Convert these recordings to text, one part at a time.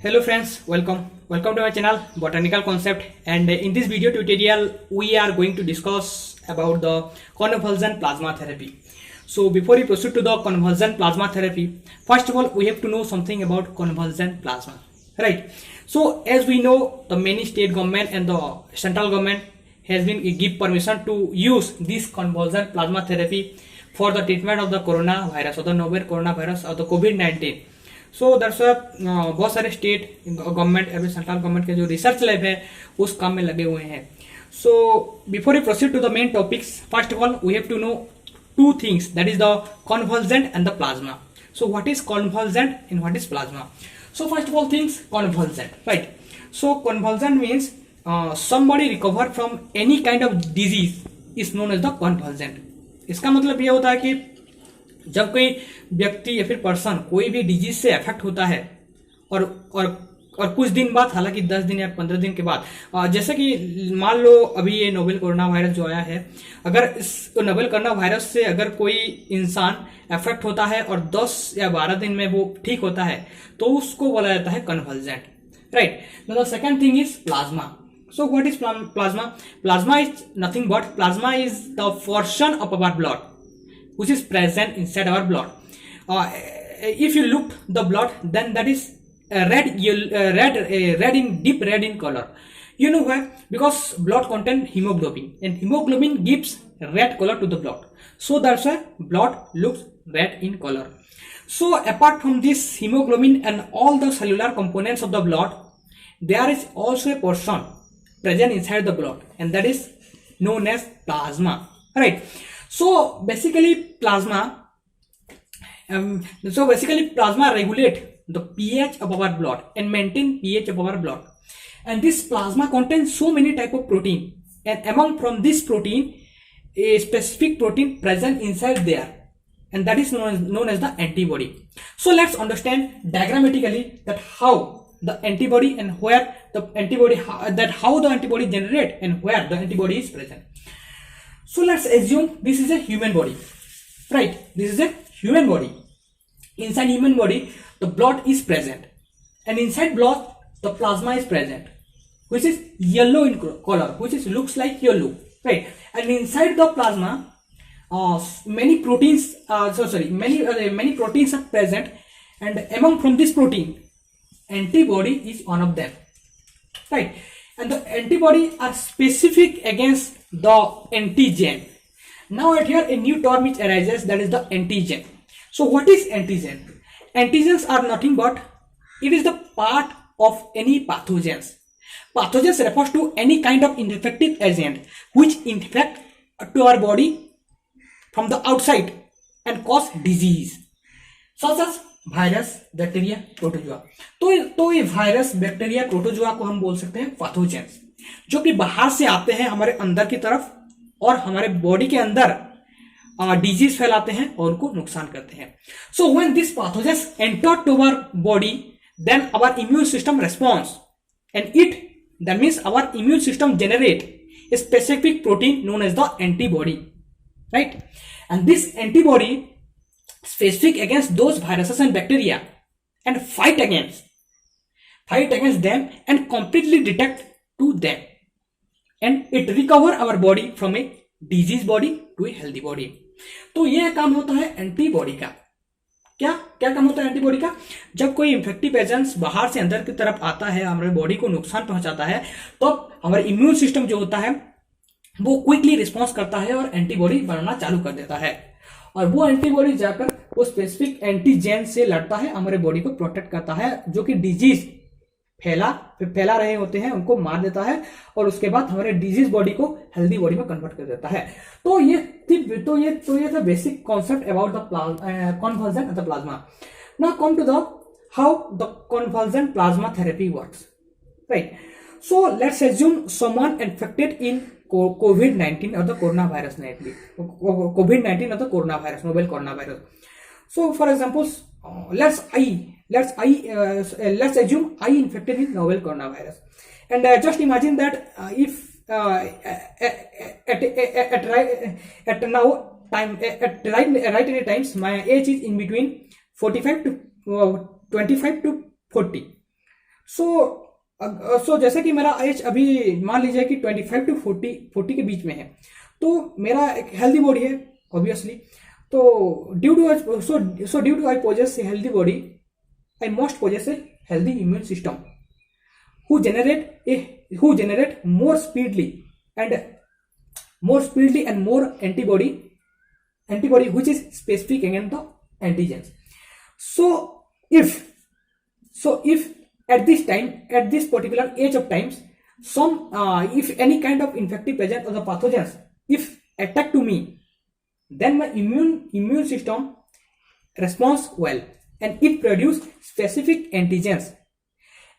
Hello friends, welcome to my channel Botanical Concept, and in this video tutorial we are going to discuss about the convulsion plasma therapy. So before we proceed to the convulsion plasma therapy, first of all we have to know something about convulsion plasma, right? So as we know, the many state government and the central government has been give permission to use this convulsion plasma therapy for the treatment of the coronavirus or the novel coronavirus or the COVID-19. So that's बहुत सारे state government अभी central government के जो research lab है उस काम में लगे हुए हैं. So before you proceed to the main topics, first of all we have to know two things, that is the convergent and the plasma. So what is convergent and what is plasma? So first of all things convergent, right? So convergent means somebody recover from any kind of disease is known as the convulsant. इसका मतलब ये होता है कि जब कोई व्यक्ति या फिर पर्सन कोई भी डिजीज से अफेक्ट होता है और कुछ दिन बाद, हालांकि 10 दिन या 15 दिन के बाद, जैसे कि मान लो अभी ये नोवेल कोरोना वायरस जो आया है, अगर इस नोवेल कोरोना वायरस से अगर कोई इंसान अफेक्ट होता है और 10 या 12 दिन में वो ठीक होता है तो उसको बोला जाता है convergent, right? The second thing is plasma. So what is plasma? Plasma is nothing but plasma is the portion of our blood which is present inside our blood. If you look the blood, then that is red in deep red in color. You know why? Because blood contain hemoglobin, and hemoglobin gives red color to the blood. So that's why blood looks red in color. So apart from this hemoglobin and all the cellular components of the blood, there is also a portion present inside the blood, and that is known as plasma, right? So basically plasma regulate the pH of our blood and maintain pH of our blood. And this plasma contains so many type of protein, and among from this protein, a specific protein present inside there, and that is known as the antibody. So let's understand diagrammatically that how the antibody and where the antibody, how the antibody generate and where the antibody is present. So let's assume this is a human body, right? This is a human body. Inside human body the blood is present, and inside blood the plasma is present, which is yellow in color, which is looks like yellow, right? And inside the plasma many proteins many proteins are present, and among from this protein antibody is one of them, right? And the antibody are specific against the antigen. Now at here a new term which arises, that is the antigen. So what is antigen? Antigens are nothing but it is the part of any pathogens. Pathogens refers to any kind of infective agent which infect to our body from the outside and cause disease, such as virus, bacteria, protozoa. तो ये virus, bacteria, protozoa को हम बोल सकते हैं pathogens, जो कि बाहर से आते हैं हमारे अंदर की तरफ और हमारे बॉडी के अंदर डिजीज फैलाते हैं और उनको नुकसान करते हैं. So when this pathogens enter to our body, then our immune system response, and it that means our immune system generate a specific protein known as the antibody, right? And this antibody specific against those viruses and bacteria and fight against them and completely detect to them, and it recover our body from a disease body to a healthy body. तो यह काम होता है antibody का. क्या काम होता है एंटीबॉडी का? जब कोई इन्फेक्टिव एजेंट्स बाहर से अंदर की तरफ आता है, हमारे बॉडी को नुकसान पहुंचाता है, तो हमारा इम्यून सिस्टम जो होता है वो क्विकली रिस्पॉन्स करता है और एंटीबॉडी बनना चालू कर देता है, और वो एंटीबॉडी जाकर वो स्पेसिफिक एंटीजेन से लड़ता है, हमारे बॉडी को प्रोटेक्ट करता है, जो कि डिजीज फैला रहे होते हैं उनको मार देता है, और उसके बाद हमारे डिजीज बॉडी को हेल्दी बॉडी में कन्वर्ट कर देता है. तो ये था basic concept about the convergent and the plasma. Now come to the how the convergent plasma therapy works, right? So let's assume someone infected in COVID-19 or the coronavirus, COVID-19 or the coronavirus, novel coronavirus. So for example, let's assume I infected with novel coronavirus, and just imagine that if at now time at right any times my age is in between 45 to 25 to 40. सो जैसे कि मेरा as अभी मान लीजिए कि 25 to 40 के बीच में है, तो मेरा एक हेल्दी बॉडी है ऑब्वियसली। तो due to I possess a healthy body, I must possess a healthy immune system who generate more speedily and more antibody which is specific against the antigens. So if at this particular age of times, if any kind of infective agent or the pathogens if attack to me, then my immune system responds well and it produce specific antigens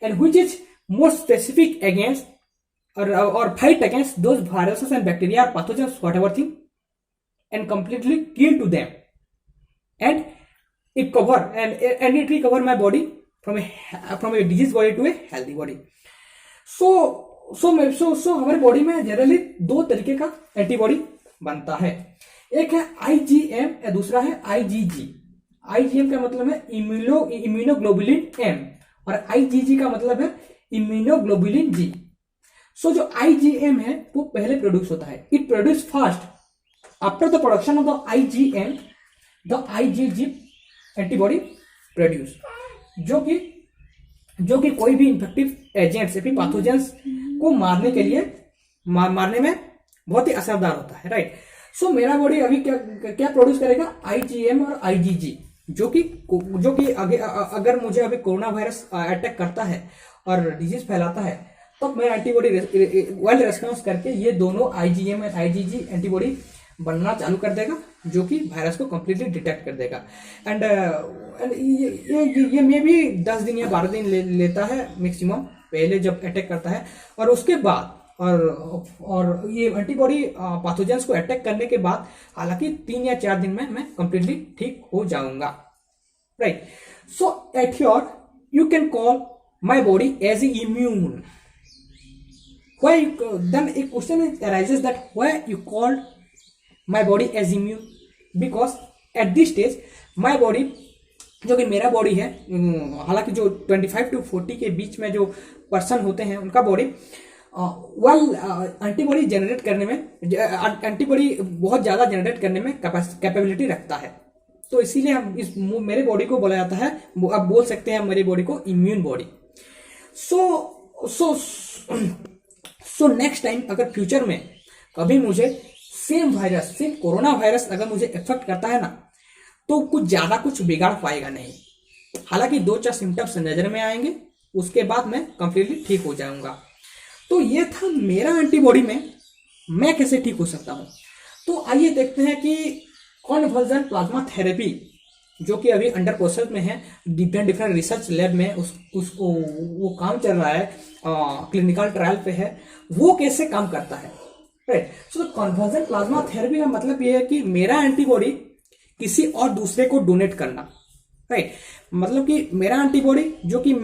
and which is more specific against or fight against those viruses and bacteria or pathogens whatever thing and completely kill to them, and it recover my body from a disease body to a healthy body. so हमारे body में generally दो तरीके का antibody बनता है, एक है IgM या दूसरा है IgG। IgM का मतलब है इम्यूनोग्लोबुलिन M और IgG का मतलब है इम्यूनोग्लोबुलिन जी। सो जो IgM है वो पहले प्रोड्यूस होता है, it produce fast after the production of the IgM the IgG antibody produce, जो कि कोई भी इंफेक्टिव एजेंट्स या फिर पैथोजेंस को मारने में बहुत ही असरदार होता है, राइट। सो मेरा बॉडी अभी क्या प्रोड्यूस करेगा, IgM और IgG, जो कि अगर मुझे अभी कोरोना वायरस अटैक करता है और डिजीज फैलाता है तो मेरा एंटीबॉडी वेल रेस्पॉन्स करके ये दोनों IgM और IgG एंटीबॉडी बनना चालू कर देगा, जो कि वायरस को कंप्लीटली डिटेक्ट कर देगा। एंड ये मे भी 10 दिन या 12 दिन लेता है मैक्सिमम, पहले जब अटैक करता है, और उसके बाद और ये एंटीबॉडी पैथोजेंस को अटैक करने के बाद हालांकि 3 या 4 दिन में मैं कंप्लीटली ठीक हो जाऊंगा, right. So eight here you can call my body as immune. Why then a question arises that why you called my body as immune? Because at this stage my body, जो कि मेरा body है, हालांकि जो 25 to 40 के बीच में जो person होते हैं उनका बॉडी एंटीबॉडी जनरेट करने में, एंटीबॉडी बहुत ज्यादा जनरेट करने में कैपेबिलिटी रखता है। तो इसीलिए हम मेरे बॉडी को बोला जाता है, आप बोल सकते हैं मेरी बॉडी को immune body. So next time अगर फ्यूचर में कभी मुझे सेम कोरोना वायरस अगर मुझे इफेक्ट करता है ना, तो कुछ बिगाड़ पाएगा नहीं। हालांकि 2-4 सिम्टम्स नजर में आएंगे, उसके बाद मैं कंप्लीटली ठीक हो जाऊंगा। तो ये था मेरा एंटीबॉडी में मैं कैसे ठीक हो सकता हूं। तो आइए देखते हैं कि कन्वर्जन प्लाज्मा थेरेपी, जो कि अभी अंडर प्रोसेस में है, डिफरेंट रिसर्च लैब में उसको वो काम चल रहा है, क्लिनिकल ट्रायल पे है, वो कैसे काम करता है, राइट। सो कन्वर्जन प्लाज्मा थेरेपी का मतलब ये है कि मेरा एंटीबॉडी किसी और दूसरे को डोनेट करना, राइट। मतलब कि मेरा एंटीबॉडी जो कि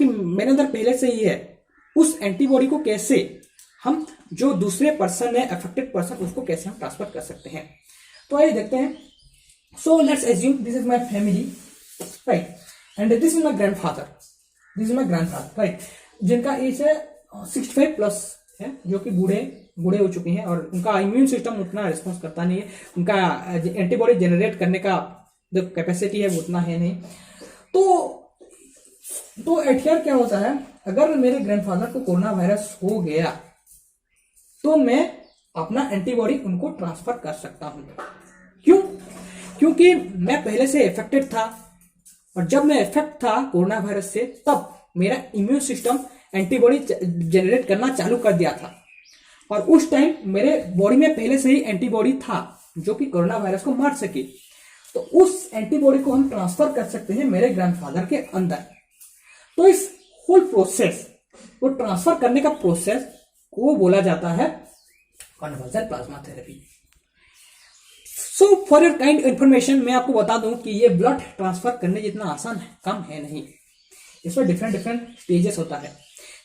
मेरे अंदर पहले से ही है, उस एंटीबॉडी को कैसे हम जो दूसरे पर्सन है, अफेक्टेड पर्सन, उसको कैसे हम ट्रांसफर कर सकते हैं। तो आइए देखते हैं। So let's assume this is my family, right? And this is my grandfather. Right? जिनका एज है 65 प्लस है, जो कि बूढ़े हो चुके हैं और उनका इम्यून सिस्टम उतना रिस्पॉन्स करता नहीं है, उनका एंटीबॉडी जनरेट करने का जो कैपेसिटी है वो उतना है नहीं। तो एटहियर क्या होता है, अगर मेरे ग्रैंडफादर को कोरोना वायरस हो गया तो मैं अपना एंटीबॉडी उनको ट्रांसफर कर सकता हूं। क्यों? क्योंकि मैं पहले से इफेक्टेड था, और जब मैं इफेक्ट था कोरोना वायरस से, तब मेरा इम्यून सिस्टम एंटीबॉडी जनरेट करना चालू कर दिया था, और उस टाइम मेरे बॉडी में पहले से ही एंटीबॉडी था जो कि कोरोना वायरस को मार सके। तो उस एंटीबॉडी को हम ट्रांसफर कर सकते हैं मेरे ग्रैंडफादर के अंदर। तो इस होल प्रोसेस को ट्रांसफर करने का प्रोसेस को बोला जाता है conversion plasma therapy. So for your kind information, मैं आपको बता दूं कि ये ब्लड ट्रांसफर करने जितना आसान है कम है नहीं, इसमें डिफरेंट स्टेजेस होता है।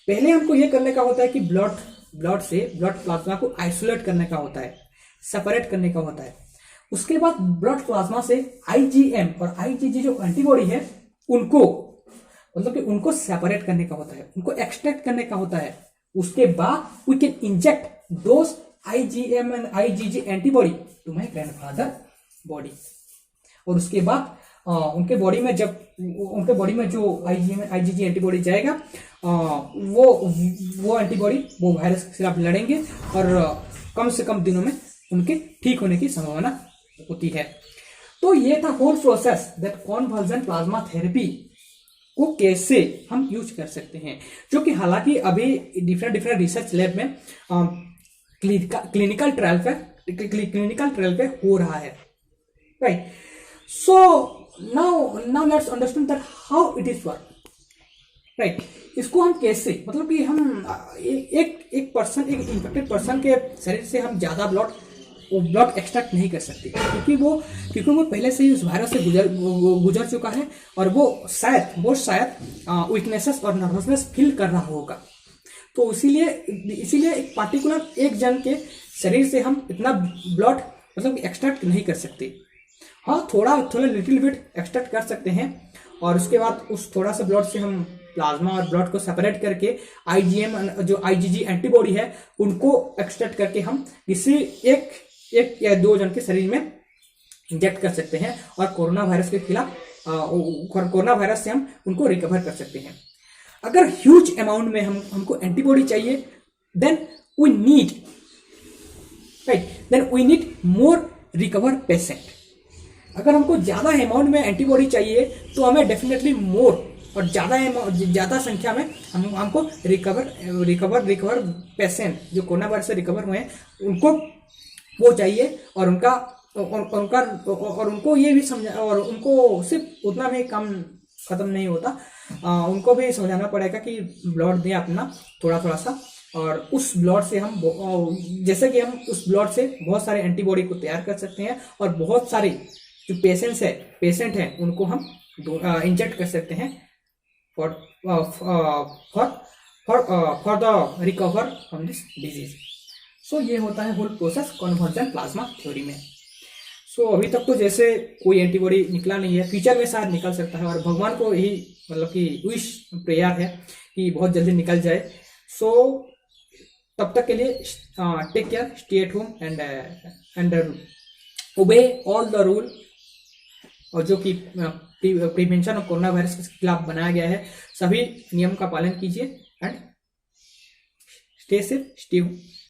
पहले हमको ये करने का होता है कि ब्लड प्लाज्मा को आइसोलेट करने का होता है, सेपरेट करने का होता है। उसके बाद ब्लड प्लाज्मा से IgM और IgG जो एंटीबॉडी है मतलब कि उनको सेपरेट करने का होता है, उनको एक्सट्रैक्ट करने का होता है। उसके बाद we can inject those IgM and IgG antibody to my grandfather body. और उसके बाद उनके बॉडी में जो IgM IgG एंटीबॉडी जाएगा, वो एंटीबॉडी वो वायरस के खिलाफ लड़ेंगे और कम से कम दिनों में उनके ठीक होने की संभावना होती है। तो ये था whole process that convergent plasma therapy को कैसे हम यूज कर सकते हैं, जो कि हालांकि अभी डिफरेंट रिसर्च लैब में क्लिनिकल ट्रायल पे हो रहा है, right. So now let's understand that how it is work, right. इसको हम कैसे, मतलब कि हम एक इन्फेक्टेड पर्सन के शरीर से हम ज्यादा ब्लड एक्सट्रैक्ट नहीं कर सकते, क्योंकि वो पहले से ही उस वायरस से गुजर चुका है और वो शायद वीकनेसेस और नर्वसनेस फील कर रहा होगा। तो इसीलिए एक पार्टिकुलर एक जन के शरीर से हम इतना ब्लड मतलब एक्सट्रैक्ट नहीं कर सकते। हाँ, थोड़ा लिटिल बिट एक्सट्रैक्ट कर सकते हैं और उसके बाद उस थोड़ा सा ब्लड से हम प्लाज्मा और ब्लड को सेपरेट करके IgM जो IgG एंटीबॉडी है उनको एक्सट्रैक्ट करके हम किसी एक या दो जन के शरीर में इंजेक्ट कर सकते हैं और कोरोना वायरस के खिलाफ कोरोना वायरस से हम उनको रिकवर कर सकते हैं। अगर ह्यूज अमाउंट में हमको एंटीबॉडी चाहिए, then we need more recover patient. अगर हमको ज्यादा अमाउंट में एंटीबॉडी चाहिए तो हमें डेफिनेटली मोर और ज्यादा संख्या में हमको रिकवर पेशेंट जो कोरोना वायरस से रिकवर हुए हैं उनको वो चाहिए और उनको ये भी समझा, और उनको सिर्फ उतना भी काम खत्म नहीं होता, उनको भी समझाना पड़ेगा कि ब्लड दें अपना थोड़ा सा, और उस ब्लड से हम जैसे कि हम उस ब्लड से बहुत सारे एंटीबॉडी को तैयार कर सकते हैं और बहुत सारे जो पेशेंट हैं उनको हम इंजेक्ट कर सकते हैं for the recover from this disease. So ये होता है whole process convergent plasma theory में। सो अभी तक तो जैसे कोई एंटीबॉडी निकला नहीं है, फ्यूचर में शायद निकल सकता है और भगवान को यही मतलब कि विश प्रेयर है कि बहुत जल्दी निकल जाए। सो तब तक के लिए take care, stay at home and obey all the rule, और जो कि प्रिवेंशन ऑफ कोरोना वायरस के खिलाफ बनाया गया है, सभी नियम का पालन कीजिए and stay safe, stay home.